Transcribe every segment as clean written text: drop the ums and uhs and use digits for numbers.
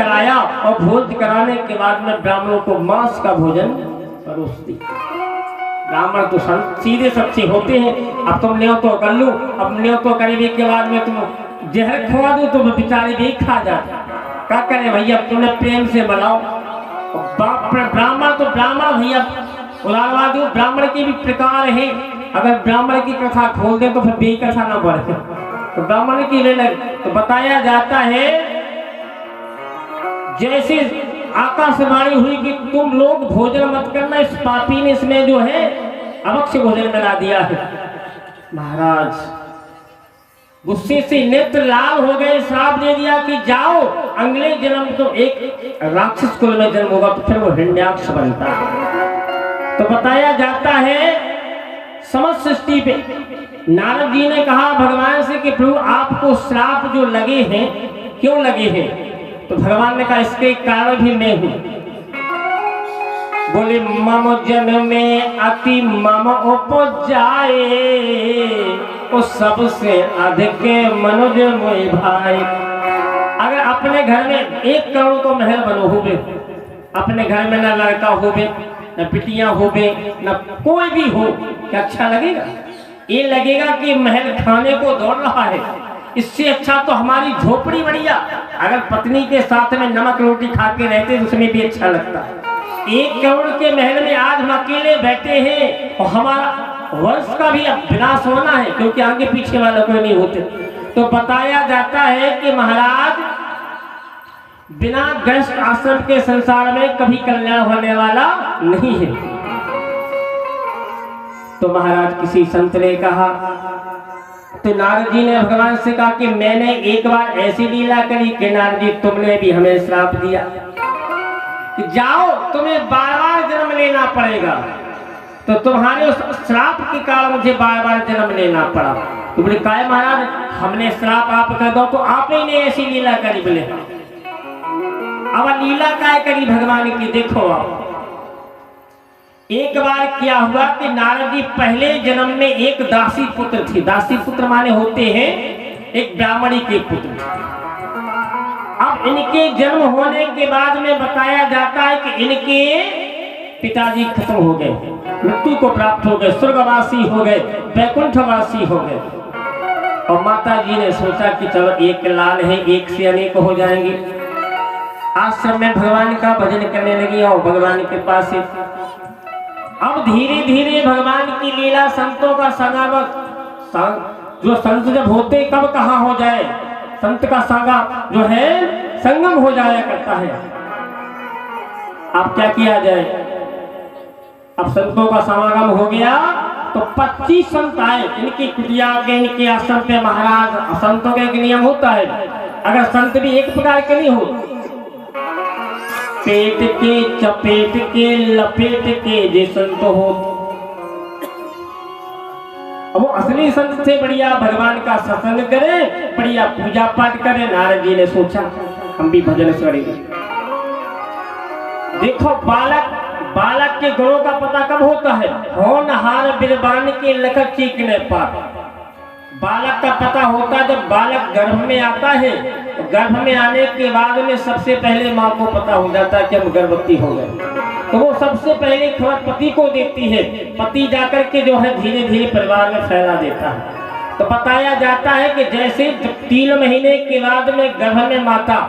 कराया और भोज कराने के बाद में ब्राह्मणों को मांस का भोजन परोस दिया। ब्राह्मण तो सीधे सच्चे होते हैं। अब तुम न्यों तो कर लो, अब न्यों तो करीबी के बाद में तुम जहर खवा दो तो बेचारे भी खा जाते। क्या करे भैया, तुमने प्रेम से बनाओ। ब्राह्मण तो ब्राह्मण भैया उलावा दो, ब्राह्मण के भी प्रकार है। अगर ब्राह्मण की कथा खोल दे तो फिर बे कथा ना बढ़े, तो ब्राह्मण की तो बताया जाता है जैसे आकाशवाणी हुई कि तुम लोग भोजन मत करना, इस पापी ने इसमें जो है अवश्य भोजन बना दिया है। महाराज गुस्से से नेत्र लाल हो गए, श्राप दे दिया कि जाओ अगले जन्म तो एक राक्षस कुल में जन्म होगा, तो फिर वो हिरण्याक्ष बनता है। तो बताया जाता है समस्त सृष्टि पे नारद जी ने कहा भगवान से कि प्रभु आपको श्राप जो लगे हैं क्यों लगे हैं? तो भगवान ने कहा इसके कारण भी मैं हूं। बोले मम जन्म में अति मम उपजाए, उस सबसे अधिक मनुज मोय भाई। अगर अपने घर में 1 करोड़ को महल बनो होवे, अपने घर में ना लड़का होवे न बिटियां होवे न कोई भी हो, क्या अच्छा लगेगा? ये लगेगा कि महल खाने को दौड़ रहा है। इससे अच्छा तो हमारी झोपड़ी बढ़िया, अगर पत्नी के साथ में नमक रोटी खा के रहते तो उसमें भी अच्छा लगता है। 1 करोड़ के महल में आज हम अकेले बैठे हैं और हमारा वंश का भी विनाश होना है, क्योंकि आगे पीछे वाले कोई नहीं होते। तो बताया जाता है कि महाराज बिना गृहस्थ आश्रम के संसार में कभी कल्याण होने वाला नहीं है। तो महाराज किसी संत ने कहा, तो नारद जी ने भगवान से कहा कि मैंने एक बार ऐसी लीला करी कि नारद जी तुमने भी हमें श्राप दिया कि जाओ तुम्हें बार-बार जन्म लेना पड़ेगा। तो तुम्हारे उस श्राप के कारण मुझे बार-बार जन्म लेना पड़ा। तो बोले काय महाराज, हमने श्राप आप कर दो तो आप ही ने ऐसी लीला करी। बोले अब लीला काय करी भगवान की, देखो आप। एक बार क्या हुआ कि नारद जी पहले जन्म में एक दासी पुत्र थी। दासी पुत्र माने होते हैं एक ब्राह्मणी के पुत्र। अब इनके जन्म होने के बाद में बताया जाता है कि इनके पिताजी खत्म हो गए, मृत्यु को प्राप्त हो गए, स्वर्गवासी हो गए, वैकुंठवासी हो गए। और माता जी ने सोचा कि चलो एक लाल है, एक से अनेक हो जाएंगे। आश्रम में भगवान का भजन करने लगी और भगवान के पास से अब धीरे धीरे भगवान की लीला, संतों का समागम, जो संत जब होते कब कहाँ हो जाए, संत का संगा जो है संगम हो जाया करता है। अब क्या किया जाए, अब संतों का समागम हो गया तो 25 संत आए। इनकी कुटिया के इनके आश्रम पे महाराज संतों का एक नियम होता है, अगर संत भी एक प्रकार के नहीं हो, पेट के चपेट के लपेट के जे संत हो, वो असली संत से बढ़िया भगवान का सत्संग करे, बढ़िया पूजा पाठ करे। नारद जी ने सोचा हम भी भजन करेंगे। देखो बालक के गुणों का पता कब होता है, होनहार बिरबान के लखत चीकने पार। बालक का पता होता है जब बालक गर्भ में आता है, तो गर्भ में आने के बाद में सबसे पहले माँ को पता हो जाता है कि हम गर्भवती हो गए, तो वो सबसे पहले खबर पति को देती है। पति जाकर के जो है धीरे धीरे परिवार में फैला देता है। तो बताया जाता है कि जैसे 3 महीने के बाद में गर्भ में माता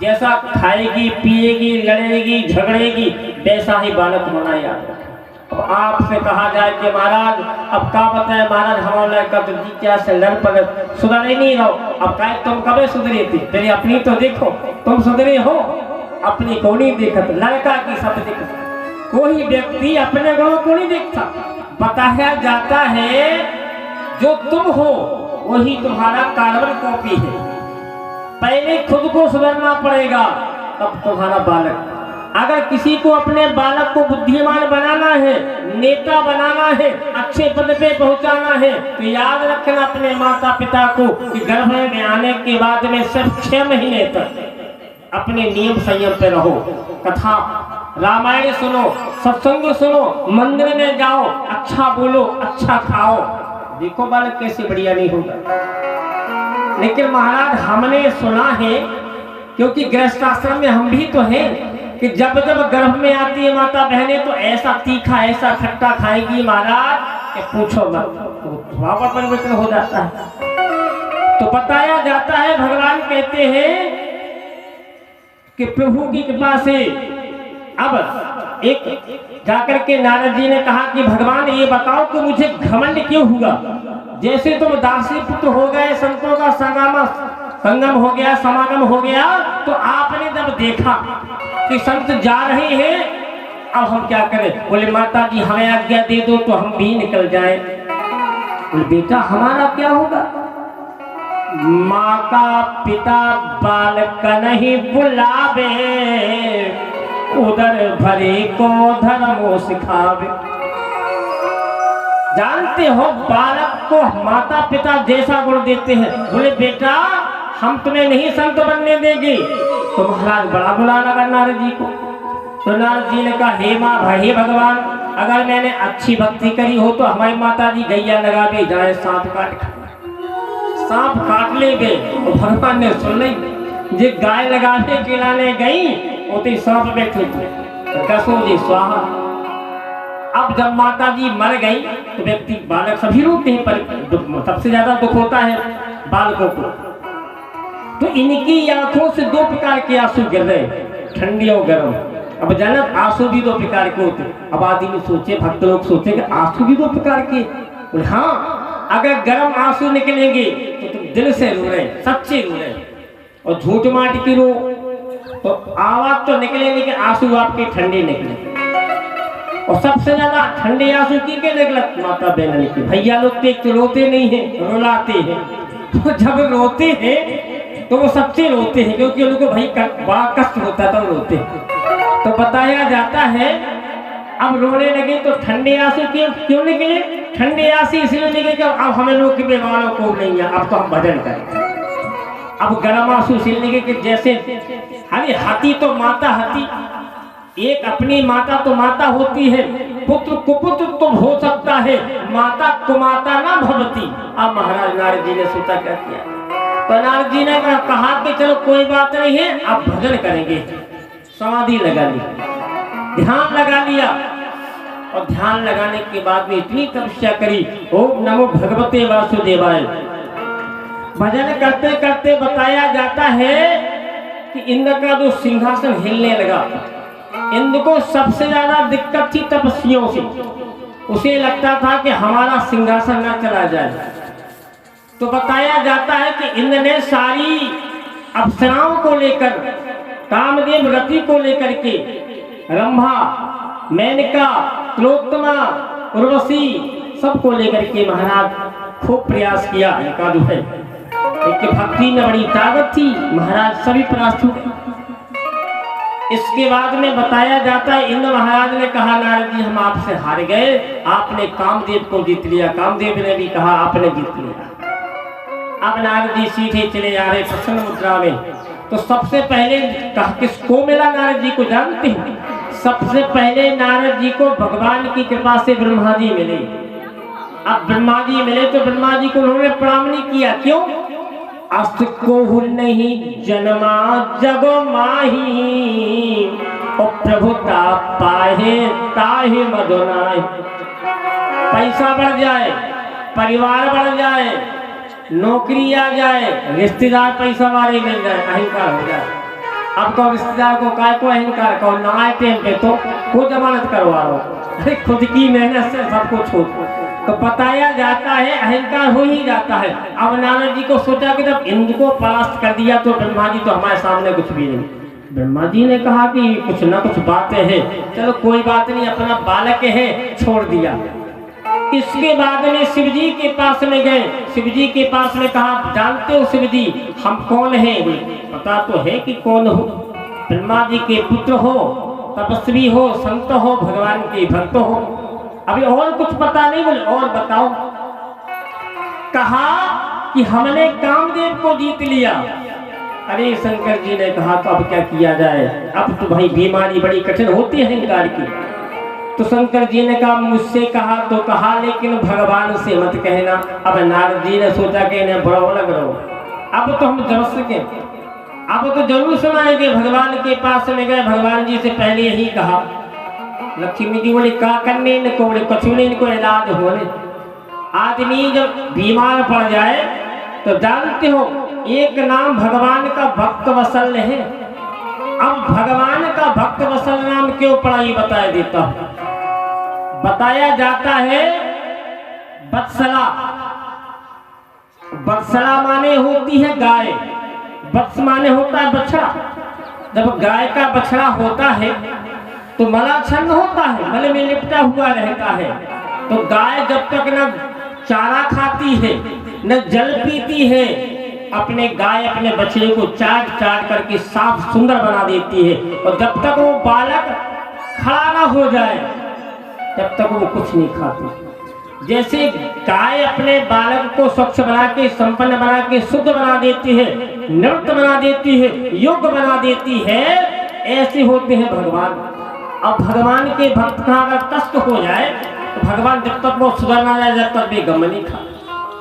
जैसा खाएगी, पिएगी, लड़ेगी, झगड़ेगी, वैसा ही बालक होना याद रखें। अब आपसे कहा जाए कि महाराज अब क्या बताए महाराज, हमारा लड़का तो जी क्या से लड़ पड़े, सुधर ही नहीं रहो। अब क्या तुम कभी सुधरी थी, तेरी अपनी तो देखो, तुम सुधरे हो, अपनी को नहीं देखत, लड़का की सब देखत। कोई व्यक्ति अपने गुणों को नहीं देखता। बताया जाता है जो तुम हो वही तुम्हारा कार्बन कॉपी है। पहले खुद को सुधरना पड़ेगा, तब तुम्हारा बालक। अगर किसी को अपने बालक को बुद्धिमान बनाना है, नेता बनाना है, अच्छे पद पे पहुंचाना है, तो याद रखना अपने माता पिता को कि गर्भ में आने के बाद में सिर्फ 6 महीने तक अपने नियम संयम पे रहो। कथा रामायण सुनो, सत्संग सुनो, मंदिर में जाओ, अच्छा बोलो, अच्छा खाओ, देखो बालक कैसे बढ़िया नहीं होगा। लेकिन महाराज हमने सुना है क्योंकि गृहस्थ आश्रम में हम भी तो हैं कि जब जब गर्भ में आती है माता बहनें तो ऐसा तीखा ऐसा खट्टा खाएगी महाराज कि पूछो मत, स्वभाव पर परिवर्तन हो जाता है। तो बताया जाता है, भगवान कहते हैं कि प्रभु की कृपा से अब एक जाकर के नारद जी ने कहा कि भगवान ये बताओ कि मुझे घमंड क्यों हुआ? जैसे तुम दासी पुत्र हो गए, संतों का संगम हो गया, समागम हो गया, तो आपने जब देखा कि संत जा रहे हैं, अब हम क्या करें? बोले माता जी हमें आज्ञा दे दो तो हम भी निकल जाएं। बोले बेटा हमारा क्या होगा? माँ का पिता बालक नहीं बुलावे, उधर भरे को धर्मो सिखावे। जानते हो बालक को माता पिता जैसा गुण देते हैं। बोले बेटा हम तुम्हें नहीं संत बनने देंगे। तो महाराज बड़ा बुला लगा नारद जी को। तो नारद जी ने कहा हे माँ हे भगवान, अगर मैंने अच्छी भक्ति करी हो तो हमारी माता जी गैया लगा दे जाए सांप काट ले गए। तो भगवान ने सुन ली, जे गाय लगाने खिलाने गई वो सांप बैठे कसो जी स्वाहा। अब जब माता जी मर गई तो व्यक्ति बालक सभी रोते हैं, पर सबसे ज्यादा दुख होता है बालकों को। तो इनकी आंखों से दो प्रकार के आंसू गिर रहे, ठंडी और गर्म। अब जनक आंसू भी दो प्रकार के होते। अब आदमी सोचे, भक्त लोग सोचे कि आंसू भी दो प्रकार के। हाँ, अगर गर्म आंसू निकलेंगे तो तुम दिल से रो रहे, सच्चे रो रहे, और झूठ माट की रो तो आवाज तो निकले लेकिन आंसू आपके ठंडे निकले। और सबसे ज्यादा ठंडे आंसू की निकला माता बहन के। भैया लोग तो रोते नहीं है, रुलाते हैं। तो जब रोते हैं तो वो सच्चे रोते हैं, क्योंकि उनको भाई बड़ा कष्ट होता था, रोते हैं। तो बताया जाता है अब रोने लगे तो ठंडे आंसू क्यों निकले? ठंडे आंसू इसलिए निकले कि अब हमें लोग के वालों को नहीं है, अब तो हम भजन करें। अब गर्म आंसू इसलिए निकले कि जैसे अरे हाथी तो माता हाथी, एक अपनी माता तो माता होती है, पुत्र कुपुत्र तो हो सकता है, माता कुमाता ना भवती। अब महाराज नारद जी ने सोचा क्या किया? तो नारद जी ने कहा कि चलो कोई बात नहीं है, अब भजन करेंगे। समाधि लगा ली, ध्यान लगा लिया, और ध्यान लगाने के बाद में इतनी तपस्या करी, ओम नमो भगवते वासुदेवाय। भजन करते करते बताया जाता है कि इंद्र का जो सिंहासन हिलने लगा। इंद्र को सबसे ज्यादा दिक्कत थी तपस्वियों से। उसे लगता था कि हमारा सिंहासन न चला जाए। तो बताया जाता है कि इंद्र ने सारी अप्सराओं को लेकर, कामदेव रति को लेकर के, रंभा, मेनका, तिलोत्तमा, उर्वशी सबको लेकर के महाराज खूब प्रयास किया। इनका जो है एक भक्ति में बड़ी ताकत थी, महाराज सभी परास्त हुए। इसके बाद में बताया जाता है इंद्र महाराज ने कहा नारद जी हम आपसे हार गए, आपने कामदेव को जीत लिया। कामदेव ने भी कहा आपने जीत लिया। अब नारद जी सीधे चले आ रहे प्रसन्न मुद्रा में। तो सबसे पहले किसको मिला नारद जी को जानते हैं? सबसे पहले नारद जी को भगवान की कृपा से ब्रह्मा जी मिले। अब ब्रह्मा जी मिले तो ब्रह्मा जी को उन्होंने प्रणाम नहीं किया। क्यों? अस्त को नहीं जन्मा जग माही, और प्रभुता पाहे ताहे मधुनाए। पैसा बढ़ जाए, परिवार बढ़ जाए, नौकरी आ जाए, रिश्तेदार पैसा वाले मिल जाए, अहंकार हो जाए। अब तो रिश्तेदार को काय को अहंकार कहो ना आए टाइम पे तो को जमानत करवा लो, अरे खुद की मेहनत से सब कुछ हो। तो बताया जाता है अहंकार हो ही जाता है। अब नारद जी को सोचा कि जब इंद्र को परास्त कर दिया तो ब्रह्मा जी तो हमारे सामने कुछ भी नहीं। ब्रह्मा जी ने कहा कि कुछ ना कुछ बातें हैं, चलो कोई बात नहीं, अपना बालक है, छोड़ दिया। इसके बाद में शिव जी के पास में गए। शिव जी के पास में कहा जानते हो शिव जी हम कौन हैं? पता तो है कि कौन हो, ब्रह्मा जी के पुत्र हो, तपस्वी हो, संत हो, भगवान के भक्त हो। अभी और कुछ पता नहीं? बोले और बताओ। कहा कि हमने कामदेव को जीत लिया। अरे शंकर जी ने कहा तो अब क्या किया जाए, अब तो भाई बीमारी बड़ी कठिन होती है अहंकार की। तो शंकर जी ने कहा मुझसे कहा तो कहा, लेकिन भगवान से मत कहना। अब नारद जी ने सोचा कि इन्हें बुरा लग रहा हो, अब तो हम जब सके। अब तो जरूर सुनाएंगे। भगवान के पास में गए, भगवान जी से पहले यही कहा। लक्ष्मी जी बोले का करने इनको, बोले कछु नहीं, इनको इलाज होने। आदमी जब बीमार पड़ जाए तो जानते हो एक नाम भगवान का भक्त वत्सल है। अब भगवान का भक्त वत्सल नाम क्यों पड़ा ये बता देता हूं। बताया जाता है वत्सला, वत्सला माने होती है गाय, वत्स माने होता है बछड़ा। जब गाय का बछड़ा होता है तो मलाच्छन्न होता है, मल में लिपटा हुआ रहता है। तो गाय जब तक न चारा खाती है न जल पीती है, अपने गाय अपने बछड़े को चाट चाट करके साफ सुंदर बना देती है। और जब तक वो बालक खड़ा ना हो जाए तब तक वो कुछ नहीं खाती। जैसे गाय अपने बालक को स्वच्छ बना के, संपन्न बना के, शुद्ध बना देती है, निवृत्त बना देती है, योग्य बना देती है, ऐसे होते हैं भगवान। अब भगवान के भक्त का अगर कष्ट हो जाए तो भगवान जब तक वो सुधर ना जाए जब तक भी गम नहीं खा।